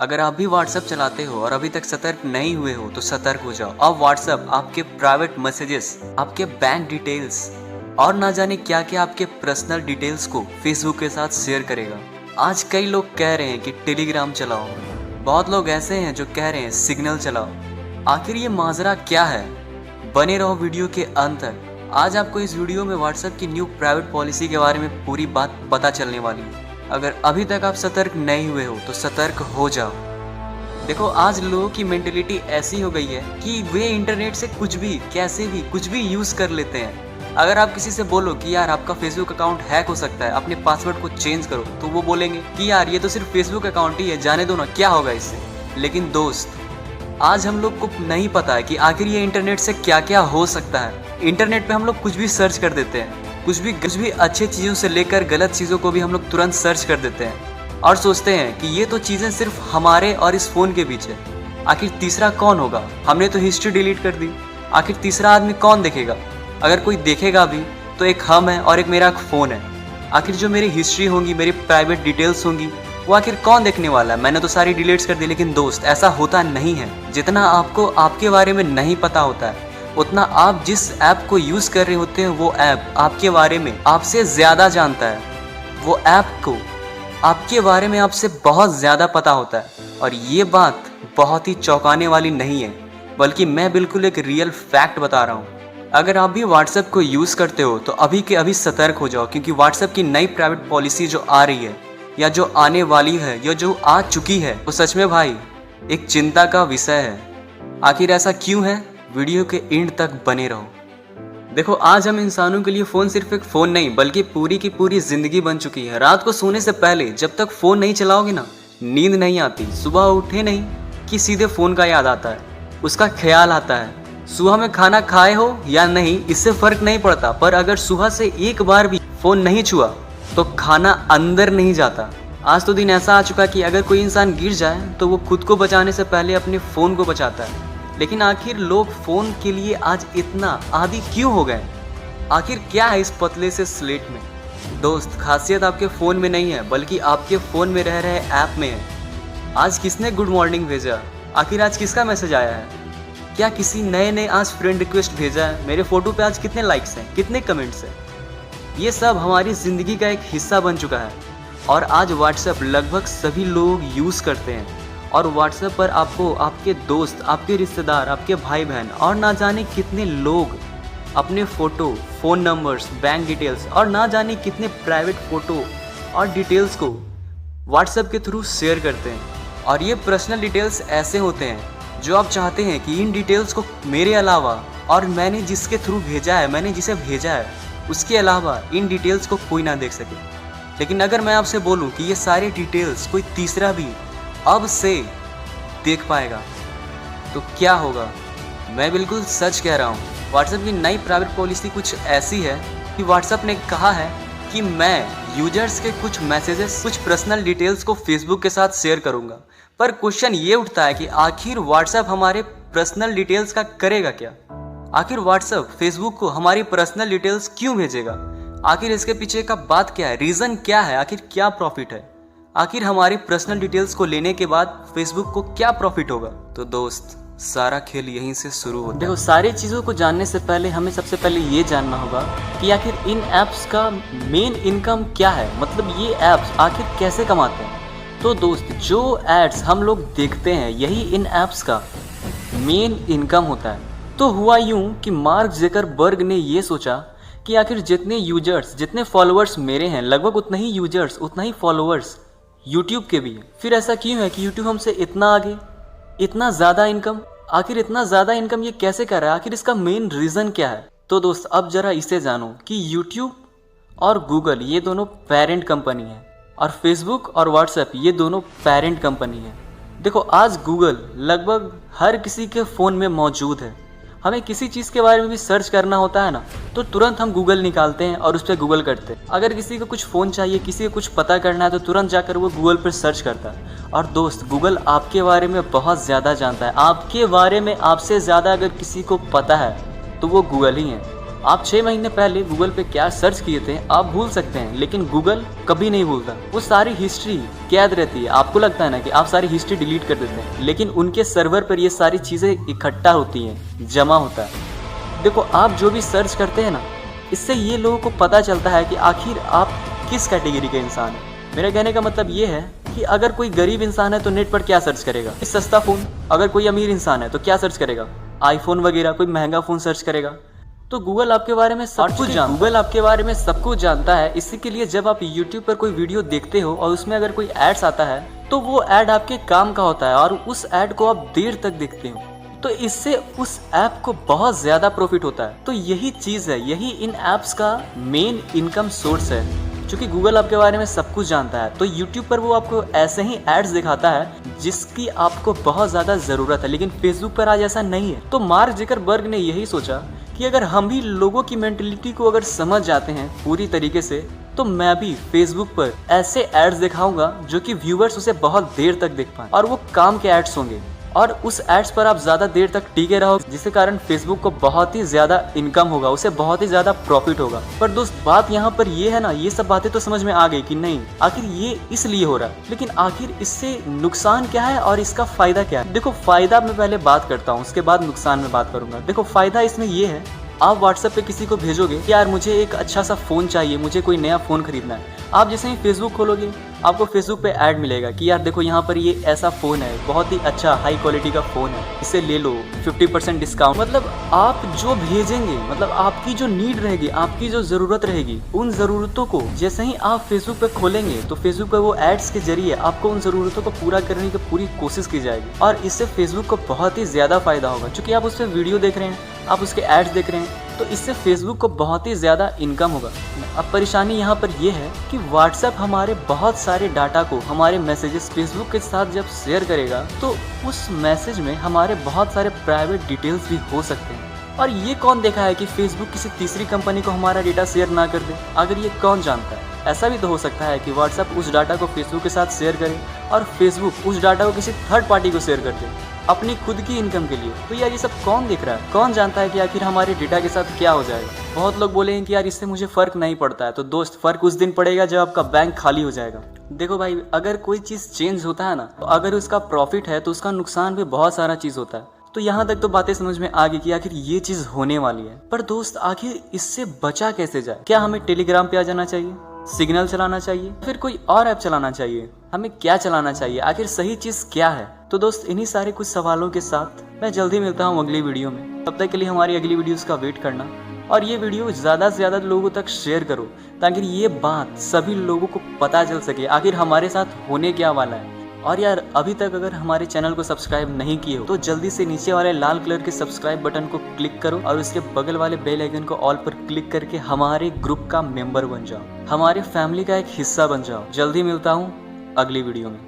अगर आप भी व्हाट्सएप चलाते हो और अभी तक सतर्क नहीं हुए हो तो सतर्क हो जाओ। अब व्हाट्सएप आपके प्राइवेट मैसेजेस, आपके बैंक डिटेल्स और ना जाने क्या क्या आपके पर्सनल डिटेल्स को फेसबुक के साथ शेयर करेगा। आज कई लोग कह रहे हैं कि टेलीग्राम चलाओ, बहुत लोग ऐसे हैं जो कह रहे हैं सिग्नल चलाओ। आखिर ये माजरा क्या है? बने रहो वीडियो के अंत तक। आज आपको इस वीडियो में व्हाट्सएप की न्यू प्राइवेट पॉलिसी के बारे में पूरी बात पता चलने वाली है। अगर अभी तक आप सतर्क नहीं हुए हो तो सतर्क हो जाओ। देखो, आज लोगों की मेंटेलिटी ऐसी हो गई है कि वे इंटरनेट से कुछ भी, कैसे भी, कुछ भी यूज़ कर लेते हैं। अगर आप किसी से बोलो कि यार आपका फेसबुक अकाउंट हैक हो सकता है, अपने पासवर्ड को चेंज करो, तो वो बोलेंगे कि यार ये तो सिर्फ फेसबुक अकाउंट ही है, जाने दो ना, क्या होगा इससे। लेकिन दोस्त, आज हम लोग को नहीं पता है कि आखिर ये इंटरनेट से क्या क्या हो सकता है। इंटरनेट पे हम लोग कुछ भी सर्च कर देते हैं, कुछ भी अच्छी चीज़ों से लेकर गलत चीज़ों को भी हम लोग तुरंत सर्च कर देते हैं और सोचते हैं कि ये तो चीज़ें सिर्फ हमारे और इस फ़ोन के बीच है। आखिर तीसरा कौन होगा? हमने तो हिस्ट्री डिलीट कर दी, आखिर तीसरा आदमी कौन देखेगा? अगर कोई देखेगा भी तो एक हम है और एक मेरा फ़ोन है। आखिर जो मेरी हिस्ट्री होंगी, मेरी प्राइवेट डिटेल्स होंगी, वो आखिर कौन देखने वाला है? मैंने तो सारी डिलीट्स कर दी। लेकिन दोस्त, ऐसा होता नहीं है। जितना आपको आपके बारे में नहीं पता होता है, उतना आप जिस ऐप को यूज़ कर रहे होते हैं वो ऐप आपके बारे में आपसे ज़्यादा जानता है। वो ऐप को आपके बारे में आपसे बहुत ज़्यादा पता होता है। और ये बात बहुत ही चौंकाने वाली नहीं है, बल्कि मैं बिल्कुल एक रियल फैक्ट बता रहा हूँ। अगर आप भी व्हाट्सएप को यूज़ करते हो तो अभी के अभी सतर्क हो जाओ, क्योंकि व्हाट्सएप की नई प्राइवेट पॉलिसी जो आ रही है या जो आने वाली है या जो आ चुकी है, वो सच में भाई एक चिंता का विषय है। आखिर ऐसा क्यों है? वीडियो के एंड तक बने रहो। देखो, आज हम इंसानों के लिए फ़ोन सिर्फ एक फ़ोन नहीं बल्कि पूरी की पूरी ज़िंदगी बन चुकी है। रात को सोने से पहले जब तक फ़ोन नहीं चलाओगे ना, नींद नहीं आती। सुबह उठे नहीं कि सीधे फ़ोन का याद आता है, उसका ख्याल आता है। सुबह में खाना खाए हो या नहीं, इससे फ़र्क नहीं पड़ता, पर अगर सुबह से एक बार भी फ़ोन नहीं छुआ तो खाना अंदर नहीं जाता। आज तो दिन ऐसा आ चुका कि अगर कोई इंसान गिर जाए तो वो खुद को बचाने से पहले अपने फ़ोन को बचाता है। लेकिन आखिर लोग फ़ोन के लिए आज इतना आदी क्यों हो गए? आखिर क्या है इस पतले से स्लेट में? दोस्त, खासियत आपके फ़ोन में नहीं है बल्कि आपके फ़ोन में रह रहे ऐप में है। आज किसने गुड मॉर्निंग भेजा? आखिर आज किसका मैसेज आया है? क्या किसी नए ने आज फ्रेंड रिक्वेस्ट भेजा है? मेरे फ़ोटो पे आज कितने लाइक्स हैं, कितने कमेंट्स हैं? ये सब हमारी ज़िंदगी का एक हिस्सा बन चुका है और आज व्हाट्सएप लगभग सभी लोग यूज़ करते हैं। और व्हाट्सएप पर आपको आपके दोस्त, आपके रिश्तेदार, आपके भाई बहन और ना जाने कितने लोग अपने photo, phone numbers, bank details और ना जाने कितने प्राइवेट फ़ोटो और डिटेल्स को व्हाट्सएप के थ्रू शेयर करते हैं। और ये पर्सनल डिटेल्स ऐसे होते हैं जो आप चाहते हैं कि इन डिटेल्स को मेरे अलावा और मैंने जिसके थ्रू भेजा है, मैंने जिसे भेजा है, उसके अलावा इन डिटेल्स को कोई ना देख सके। लेकिन अगर मैं आपसे बोलूँ कि ये सारे डिटेल्स कोई तीसरा भी अब से देख पाएगा तो क्या होगा? मैं बिल्कुल सच कह रहा हूँ। व्हाट्सएप की नई प्राइवेट पॉलिसी कुछ ऐसी है कि व्हाट्सएप ने कहा है कि मैं यूजर्स के कुछ मैसेजेस, कुछ पर्सनल डिटेल्स को फेसबुक के साथ शेयर करूँगा। पर क्वेश्चन ये उठता है कि आखिर व्हाट्सएप हमारे पर्सनल डिटेल्स का करेगा क्या? आखिर व्हाट्सएप फेसबुक को हमारी पर्सनल डिटेल्स क्यों भेजेगा? आखिर इसके पीछे का बात क्या है? रीज़न क्या है? आखिर क्या प्रॉफिट है? आखिर हमारी पर्सनल डिटेल्स को लेने के बाद फेसबुक को क्या प्रॉफिट होगा? तो दोस्त, सारा खेल यहीं से शुरू होता है। देखो, सारी चीज़ों को जानने से पहले हमें सबसे पहले ये जानना होगा कि आखिर इन ऐप्स का मेन इनकम क्या है, मतलब ये ऐप्स आखिर कैसे कमाते हैं। तो दोस्त, जो एड्स हम लोग देखते हैं यही इन ऐप्स का मेन इनकम होता है। तो हुआ यूँ कि मार्क ज़करबर्ग ने ये सोचा कि आखिर जितने यूजर्स, जितने फॉलोअर्स मेरे हैं, लगभग उतना ही यूजर्स, उतना ही फॉलोअर्स यूट्यूब के भी है। फिर ऐसा क्यों है कि यूट्यूब हमसे इतना आगे, इतना ज़्यादा इनकम? आखिर इतना ज़्यादा इनकम ये कैसे कर रहा है? आखिर इसका मेन रीज़न क्या है? तो दोस्त, अब ज़रा इसे जानो कि यूट्यूब और गूगल ये दोनों पेरेंट कंपनी है और फेसबुक और व्हाट्सएप ये दोनों पेरेंट कंपनी है। देखो, आज गूगल लगभग हर किसी के फ़ोन में मौजूद है। हमें किसी चीज़ के बारे में भी सर्च करना होता है ना, तो तुरंत हम गूगल निकालते हैं और उस पर गूगल करते हैं। अगर किसी को कुछ फ़ोन चाहिए, किसी को कुछ पता करना है, तो तुरंत जाकर वो गूगल पर सर्च करता है। और दोस्त, गूगल आपके बारे में बहुत ज़्यादा जानता है। आपके बारे में आपसे ज़्यादा अगर किसी को पता है तो वो गूगल ही है। आप 6 महीने पहले गूगल पे क्या सर्च किए थे आप भूल सकते हैं, लेकिन गूगल कभी नहीं भूलता। वो सारी हिस्ट्री कैद रहती है। आपको लगता है ना कि आप सारी हिस्ट्री डिलीट कर देते हैं, लेकिन उनके सर्वर पर ये सारी चीज़ें इकट्ठा होती हैं, जमा होता है। देखो, आप जो भी सर्च करते हैं ना, इससे ये लोगों को पता चलता है कि आखिर आप किस कैटेगरी के इंसान हैं। मेरा कहने का मतलब ये है कि अगर कोई गरीब इंसान है तो नेट पर क्या सर्च करेगा? सस्ता फ़ोन। अगर कोई अमीर इंसान है तो क्या सर्च करेगा? आईफोन वगैरह, कोई महंगा फ़ोन सर्च करेगा। तो गूगल आपके बारे में सब कुछ जानता है। इसी के लिए जब आप यूट्यूब पर कोई वीडियो देखते हो और उसमें अगर कोई एड्स आता है तो वो ऐड आपके काम का होता है और उस ऐड को आप देर तक देखते हो, तो इससे उस ऐप को बहुत ज़्यादा प्रॉफिट होता है। तो यही चीज़ है, यही इन ऐप्स का मेन इनकम सोर्स है। क्योंकि गूगल आपके बारे में सब कुछ जानता है, तो यूट्यूब पर वो आपको ऐसे ही एड्स दिखाता है जिसकी आपको बहुत ज़्यादा ज़रूरत है, लेकिन फेसबुक पर आज ऐसा नहीं है। तो मार्क ज़करबर्ग ने यही सोचा कि अगर हम भी लोगों की मेंटलिटी को अगर समझ जाते हैं पूरी तरीके से, तो मैं भी फेसबुक पर ऐसे एड्स दिखाऊंगा जो कि व्यूअर्स उसे बहुत देर तक देख पाएं, और वो काम के एड्स होंगे और उस एड्स पर आप ज़्यादा देर तक टिके रहो, जिसके कारण फेसबुक को बहुत ही ज़्यादा इनकम होगा, उसे बहुत ही ज़्यादा प्रॉफिट होगा। पर दोस्त, बात यहाँ पर ये है ना, ये सब बातें तो समझ में आ गई कि नहीं आखिर ये इसलिए हो रहा है, लेकिन आखिर इससे नुकसान क्या है और इसका फ़ायदा क्या है? देखो, फ़ायदा मैं पहले बात करता हूँ, उसके बाद नुकसान में बात करूँगा। देखो, फ़ायदा इसमें ये है, आप व्हाट्सएप पे किसी को भेजोगे कि यार मुझे एक अच्छा सा फ़ोन चाहिए, मुझे कोई नया फ़ोन खरीदना है। आप जैसे ही फेसबुक खोलोगे आपको फेसबुक पे ऐड मिलेगा कि यार देखो यहाँ पर ये ऐसा फ़ोन है, बहुत ही अच्छा हाई क्वालिटी का फ़ोन है, इसे ले लो, 50% डिस्काउंट। मतलब आप जो भेजेंगे, मतलब आपकी जो नीड रहेगी, आपकी जो ज़रूरत रहेगी, उन ज़रूरतों को जैसे ही आप फेसबुक पे खोलेंगे तो फेसबुक पे वो एड्स के जरिए आपको उन ज़रूरतों को पूरा करने की पूरी कोशिश की जाएगी, और इससे फेसबुक को बहुत ही ज़्यादा फ़ायदा होगा। क्योंकि आप उस पर वीडियो देख रहे हैं, आप उसके एड्स देख रहे हैं, तो इससे फेसबुक को बहुत ही ज़्यादा इनकम होगा। अब परेशानी यहाँ पर यह है कि व्हाट्सएप हमारे बहुत सारे डाटा को, हमारे मैसेजेस फेसबुक के साथ जब शेयर करेगा तो उस मैसेज में हमारे बहुत सारे प्राइवेट डिटेल्स भी हो सकते हैं। और ये कौन देखा है कि फेसबुक किसी तीसरी कंपनी को हमारा डेटा शेयर ना कर दे? अगर ये कौन जानता है? ऐसा भी तो हो सकता है कि व्हाट्सएप उस डाटा को फेसबुक के साथ शेयर करे और फेसबुक उस डाटा को किसी थर्ड पार्टी को शेयर कर दे अपनी खुद की इनकम के लिए। तो यार ये सब कौन देख रहा है? कौन जानता है कि आखिर हमारे डेटा के साथ क्या हो जाएगा? बहुत लोग बोलेंगे कि यार इससे मुझे फ़र्क नहीं पड़ता है। तो दोस्त, फ़र्क उस दिन पड़ेगा जब आपका बैंक खाली हो जाएगा। देखो भाई, अगर कोई चीज़ चेंज होता है ना, तो अगर उसका प्रॉफिट है तो उसका नुकसान भी बहुत सारा चीज़ होता है। तो यहाँ तक तो बातें समझ में आ गई कि आखिर ये चीज़ होने वाली है। पर दोस्त, आखिर इससे बचा कैसे जाए? क्या हमें टेलीग्राम पे आ जाना चाहिए, सिग्नल चलाना चाहिए, फिर कोई और ऐप चलाना चाहिए? हमें क्या चलाना चाहिए? आखिर सही चीज़ क्या है? तो दोस्त, इन्हीं सारे कुछ सवालों के साथ मैं जल्दी मिलता हूँ अगली वीडियो में। तब तक के लिए हमारी अगली वीडियोस का वेट करना, और ये वीडियो ज़्यादा से ज़्यादा लोगों तक शेयर करो, ताकि ये बात सभी लोगों को पता चल सके आखिर हमारे साथ होने क्या वाला है। और यार, अभी तक अगर हमारे चैनल को सब्सक्राइब नहीं किए हो तो जल्दी से नीचे वाले लाल कलर के सब्सक्राइब बटन को क्लिक करो और उसके बगल वाले बेल आइकन को ऑल पर क्लिक करके हमारे ग्रुप का मेंबर बन जाओ, हमारे फैमिली का एक हिस्सा बन जाओ। जल्दी मिलता हूँ अगली वीडियो में।